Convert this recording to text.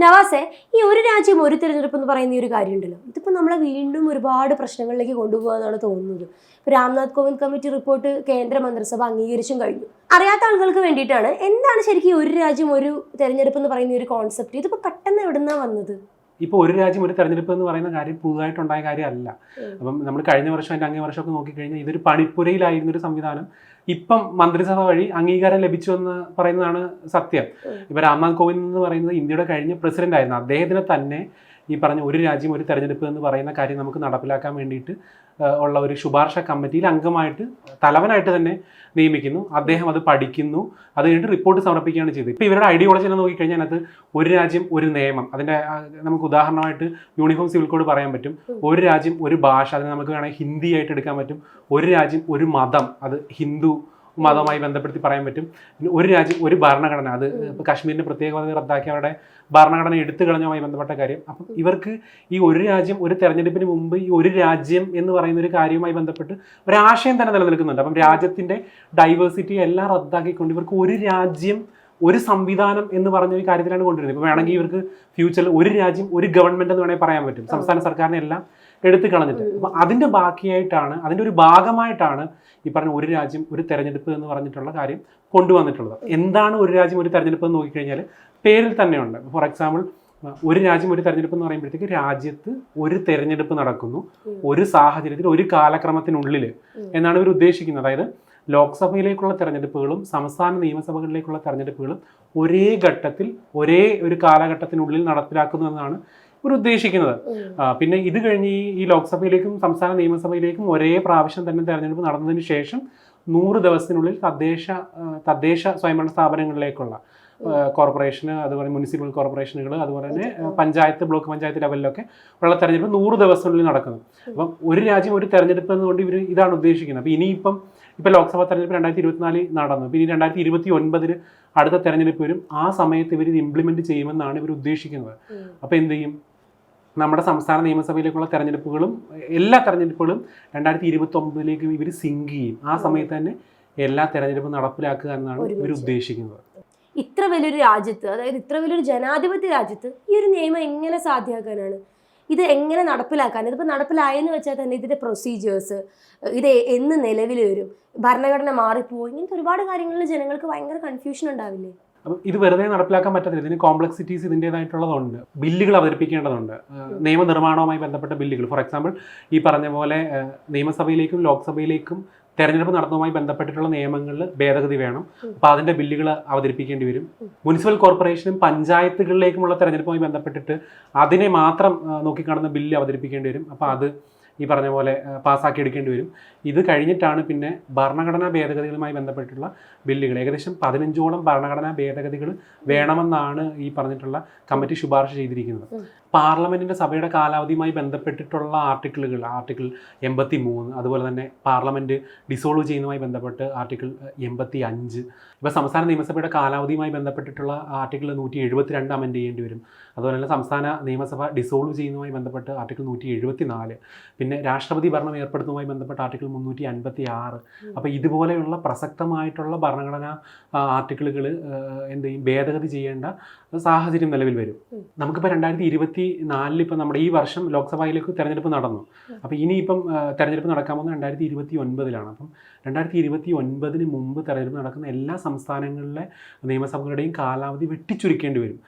നവാസെ, ഈ ഒരു രാജ്യം ഒരു തിരഞ്ഞെടുപ്പ് എന്ന് പറയുന്ന ഒരു കാര്യമുണ്ടല്ലോ, ഇതിപ്പോൾ നമ്മളെ വീണ്ടും ഒരുപാട് പ്രശ്നങ്ങളിലേക്ക് കൊണ്ടുപോകാന്നാണ് തോന്നുന്നത്. ഇപ്പോൾ രാംനാഥ് കോവിന്ദ് കമ്മിറ്റി റിപ്പോർട്ട് കേന്ദ്ര മന്ത്രിസഭ അംഗീകരിച്ചും കഴിഞ്ഞു. അറിയാത്ത ആളുകൾക്ക് വേണ്ടിയിട്ടാണ്, എന്താണ് ശരിക്കും ഒരു രാജ്യം ഒരു തെരഞ്ഞെടുപ്പ് എന്ന് പറയുന്ന ഒരു കോൺസെപ്റ്റ്? ഇതിപ്പോൾ പെട്ടെന്ന് എവിടുന്നാ വന്നത്? ഇപ്പോൾ ഒരു രാജ്യം ഒരു തെരഞ്ഞെടുപ്പ് എന്ന് പറയുന്ന കാര്യം പുതുതായിട്ടുണ്ടായ കാര്യമല്ല. അപ്പം നമ്മൾ കഴിഞ്ഞ വർഷം അതിൻ്റെ അങ്ങേ വർഷമൊക്കെ നോക്കിക്കഴിഞ്ഞാൽ ഇതൊരു പണിപ്പുരയിലായിരുന്നൊരു സംവിധാനം ഇപ്പം മന്ത്രിസഭ വഴി അംഗീകാരം ലഭിച്ചു എന്ന് പറയുന്നതാണ് സത്യം. ഇപ്പം രാംനാഥ് കോവിന്ദ് എന്ന് പറയുന്നത് ഇന്ത്യയുടെ കഴിഞ്ഞ പ്രസിഡന്റ് ആയിരുന്നു. അദ്ദേഹത്തിനെ തന്നെ ഈ പറഞ്ഞ ഒരു രാജ്യം ഒരു തെരഞ്ഞെടുപ്പ് എന്ന് പറയുന്ന കാര്യം നമുക്ക് നടപ്പിലാക്കാൻ വേണ്ടിയിട്ട് ഉള്ള ഒരു ശുപാർശ കമ്മിറ്റിയിൽ അംഗമായിട്ട് തലവനായിട്ട് തന്നെ നിയമിക്കുന്നു. അദ്ദേഹം അത് പഠിക്കുന്നു, അത് കഴിഞ്ഞിട്ട് റിപ്പോർട്ട് സമർപ്പിക്കുകയാണ് ചെയ്തത്. ഇപ്പോൾ ഇവരുടെ ഐഡിയോളജി എന്ന് നോക്കിക്കഴിഞ്ഞാൽ അതിനകത്ത് ഒരു രാജ്യം ഒരു നിയമം, അതിൻ്റെ നമുക്ക് ഉദാഹരണമായിട്ട് യൂണിഫോം സിവിൽ കോഡ് പറയാൻ പറ്റും. ഒരു രാജ്യം ഒരു ഭാഷ, അതിന് നമുക്ക് വേണമെങ്കിൽ ഹിന്ദി ആയിട്ട് എടുക്കാൻ പറ്റും. ഒരു രാജ്യം ഒരു മതം, അത് ഹിന്ദു മതവുമായി ബന്ധപ്പെടുത്തി പറയാൻ പറ്റും. പിന്നെ ഒരു രാജ്യം ഒരു ഭരണഘടന, അത് ഇപ്പോൾ കാശ്മീരിൻ്റെ പ്രത്യേകത റദ്ദാക്കി അവരുടെ ഭരണഘടന എടുത്തു കളഞ്ഞതുമായി ബന്ധപ്പെട്ട കാര്യം. അപ്പം ഇവർക്ക് ഈ ഒരു രാജ്യം ഒരു തെരഞ്ഞെടുപ്പിന് മുമ്പ് ഈ ഒരു രാജ്യം എന്ന് പറയുന്ന ഒരു കാര്യവുമായി ബന്ധപ്പെട്ട് ഒരാശയം തന്നെ നിലനിൽക്കുന്നുണ്ട്. അപ്പം രാജ്യത്തിൻ്റെ ഡൈവേഴ്സിറ്റി എല്ലാം റദ്ദാക്കിക്കൊണ്ട് ഇവർക്ക് ഒരു രാജ്യം ഒരു സംവിധാനം എന്ന് പറഞ്ഞ ഒരു കാര്യത്തിലാണ് കൊണ്ടുവരുന്നത്. ഇപ്പോൾ വേണമെങ്കിൽ ഇവർക്ക് ഫ്യൂച്ചറിൽ ഒരു രാജ്യം ഒരു ഗവൺമെൻറ് എന്ന് വേണമെങ്കിൽ പറയാൻ പറ്റും. സംസ്ഥാന സർക്കാരിനെ എല്ലാം എടുത്തു കളഞ്ഞിട്ട്. അപ്പം അതിൻ്റെ ബാക്കിയായിട്ടാണ്, അതിൻ്റെ ഒരു ഭാഗമായിട്ടാണ് ഈ പറഞ്ഞ ഒരു രാജ്യം ഒരു തെരഞ്ഞെടുപ്പ് എന്ന് പറഞ്ഞിട്ടുള്ള കാര്യം കൊണ്ടുവന്നിട്ടുള്ളത്. എന്താണ് ഒരു രാജ്യം ഒരു തെരഞ്ഞെടുപ്പ് എന്ന് നോക്കിക്കഴിഞ്ഞാൽ പേരിൽ തന്നെയുണ്ട്. ഫോർ എക്സാമ്പിൾ, ഒരു രാജ്യം ഒരു തെരഞ്ഞെടുപ്പ് എന്ന് പറയുമ്പോഴത്തേക്ക് രാജ്യത്ത് ഒരു തെരഞ്ഞെടുപ്പ് നടക്കുന്നു ഒരു സാഹചര്യത്തിൽ ഒരു കാലക്രമത്തിനുള്ളിൽ എന്നാണ് ഇവർ ഉദ്ദേശിക്കുന്നത്. അതായത് ലോക്സഭയിലേക്കുള്ള തെരഞ്ഞെടുപ്പുകളും സംസ്ഥാന നിയമസഭകളിലേക്കുള്ള തെരഞ്ഞെടുപ്പുകളും ഒരേ ഘട്ടത്തിൽ ഒരേ ഒരു കാലഘട്ടത്തിനുള്ളിൽ നടപ്പിലാക്കുന്നു എന്നാണ് ഇവർ ഉദ്ദേശിക്കുന്നത്. പിന്നെ ഇത് കഴിഞ്ഞ് ഈ ലോക്സഭയിലേക്കും സംസ്ഥാന നിയമസഭയിലേക്കും ഒരേ പ്രാവശ്യം തന്നെ തെരഞ്ഞെടുപ്പ് നടന്നതിന് ശേഷം 100 ദിവസത്തിനുള്ളിൽ തദ്ദേശ സ്വയംഭരണ സ്ഥാപനങ്ങളിലേക്കുള്ള കോർപ്പറേഷന്, അതുപോലെ മുനിസിപ്പൽ കോർപ്പറേഷനുകൾ, അതുപോലെ തന്നെ പഞ്ചായത്ത്, ബ്ലോക്ക് പഞ്ചായത്ത് ലെവലിലൊക്കെ ഉള്ള തെരഞ്ഞെടുപ്പ് 100 ദിവസത്തിനുള്ളിൽ നടക്കുന്നു. അപ്പം ഒരു രാജ്യം ഒരു തെരഞ്ഞെടുപ്പ് എന്നുകൊണ്ട് ഇവർ ഇതാണ് ഉദ്ദേശിക്കുന്നത്. അപ്പോൾ ഇനിയിപ്പം ലോക്സഭാ തെരഞ്ഞെടുപ്പ് 2024 നടന്നു. പിന്നെ 2029 അടുത്ത തെരഞ്ഞെടുപ്പ് വരും. ആ സമയത്ത് ഇവർ ഇത് ഇംപ്ലിമെന്റ് ചെയ്യുമെന്നാണ് ഇവർ ഉദ്ദേശിക്കുന്നത്. അപ്പോൾ എന്ത് ചെയ്യും? നമ്മുടെ സംസ്ഥാന നിയമസഭയിലേക്കുള്ള തെരഞ്ഞെടുപ്പുകളും എല്ലാ തെരഞ്ഞെടുപ്പുകളും 2029 ഇവർ സിങ്ക് ചെയ്യും. ആ സമയത്ത് തന്നെ എല്ലാ തെരഞ്ഞെടുപ്പും നടപ്പിലാക്കുക എന്നാണ് ഇവർ ഉദ്ദേശിക്കുന്നത്. ഇത്ര വലിയൊരു രാജ്യത്ത്, അതായത് ഇത്ര വലിയൊരു ജനാധിപത്യ രാജ്യത്ത് ഈ ഒരു നിയമം എങ്ങനെ സാധ്യമാക്കാനാണ്? ഇത് എങ്ങനെ നടപ്പിലാക്കാൻ? ഇതിപ്പോൾ നടപ്പിലായെന്ന് വെച്ചാൽ തന്നെ ഇതിൻ്റെ പ്രൊസീജിയേഴ്സ്, ഇത് എന്ന് നിലവിൽ വരും, ഭരണഘടന മാറിപ്പോയി, ഇങ്ങനത്തെ ഒരുപാട് കാര്യങ്ങളിൽ ജനങ്ങൾക്ക് ഭയങ്കര കൺഫ്യൂഷൻ ഉണ്ടാവില്ലേ? അപ്പം ഇത് വെറുതെ നടപ്പിലാക്കാൻ പറ്റത്തില്ല. ഇതിന് കോംപ്ലക്സിറ്റീസ് ഇതിൻ്റേതായിട്ടുള്ളതുണ്ട്. ബില്ലുകൾ അവതരിപ്പിക്കേണ്ടതുണ്ട്, നിയമനിർമ്മാണവുമായി ബന്ധപ്പെട്ട ബില്ലുകൾ. ഫോർ എക്സാമ്പിൾ, ഈ പറഞ്ഞ പോലെ നിയമസഭയിലേക്കും ലോക്സഭയിലേക്കും തെരഞ്ഞെടുപ്പ് നടത്തുന്നതുമായി ബന്ധപ്പെട്ടിട്ടുള്ള നിയമങ്ങളിൽ ഭേദഗതി വേണം. അപ്പോൾ അതിൻ്റെ ബില്ലുകൾ അവതരിപ്പിക്കേണ്ടി വരും. മുനിസിപ്പൽ കോർപ്പറേഷനും പഞ്ചായത്തുകളിലേക്കുമുള്ള തെരഞ്ഞെടുപ്പുമായി ബന്ധപ്പെട്ടിട്ട് അതിനെ മാത്രം നോക്കിക്കാണുന്ന ബില്ല് അവതരിപ്പിക്കേണ്ടി വരും. അപ്പോൾ അത് ഈ പറഞ്ഞ പോലെ പാസ്സാക്കി എടുക്കേണ്ടി വരും. ഇത് കഴിഞ്ഞിട്ടാണ് പിന്നെ ഭരണഘടനാ ഭേദഗതികളുമായി ബന്ധപ്പെട്ടുള്ള ബില്ലുകൾ, ഏകദേശം 15ഓളം ഭരണഘടനാ ഭേദഗതികൾ വേണമെന്നാണ് ഈ പറഞ്ഞിട്ടുള്ള കമ്മിറ്റി ശുപാർശ ചെയ്തിരിക്കുന്നത്. പാർലമെൻറ്റിൻ്റെ സഭയുടെ കാലാവധിയുമായി ബന്ധപ്പെട്ടിട്ടുള്ള ആർട്ടിക്കിൾ 83, അതുപോലെ തന്നെ പാർലമെൻറ്റ് ഡിസോൾവ് ചെയ്യുന്നതുമായി ബന്ധപ്പെട്ട് ആർട്ടിക്കിൾ 85, ഇപ്പോൾ സംസ്ഥാന നിയമസഭയുടെ കാലാവധിയുമായി ബന്ധപ്പെട്ടിട്ടുള്ള ആർട്ടിക്കിൾ 172 അമെൻഡ് ചെയ്യേണ്ടി വരും. അതുപോലെ തന്നെ സംസ്ഥാന നിയമസഭ ഡിസോൾവ് ചെയ്യുന്നതുമായി ബന്ധപ്പെട്ട് ആർട്ടിക്കിൾ 174, പിന്നെ രാഷ്ട്രപതി ഭരണം ഏർപ്പെടുത്തുന്നതുമായി ബന്ധപ്പെട്ട ആർട്ടിക്കിൾ 356. അപ്പോൾ ഇതുപോലെയുള്ള പ്രസക്തമായിട്ടുള്ള ഭരണഘടനാ ആർട്ടിക്കിളുകൾ എന്ത് ചെയ്യും? ഭേദഗതി ചെയ്യേണ്ട സാഹചര്യം നിലവിൽ വരും. നമുക്കിപ്പോൾ 2024 ഇപ്പം നമ്മുടെ ഈ വർഷം ലോക്സഭയിലേക്ക് തെരഞ്ഞെടുപ്പ് നടന്നു. അപ്പോൾ ഇനിയിപ്പം തെരഞ്ഞെടുപ്പ് നടക്കാൻ പോകുന്നത് 2029 അപ്പം 2029 മുമ്പ് തെരഞ്ഞെടുപ്പ് നടക്കുന്ന എല്ലാ സംസ്ഥാനങ്ങളിലെ നിയമസഭകളുടെയും കാലാവധി വെട്ടിച്ചുരുക്കേണ്ടി വരും.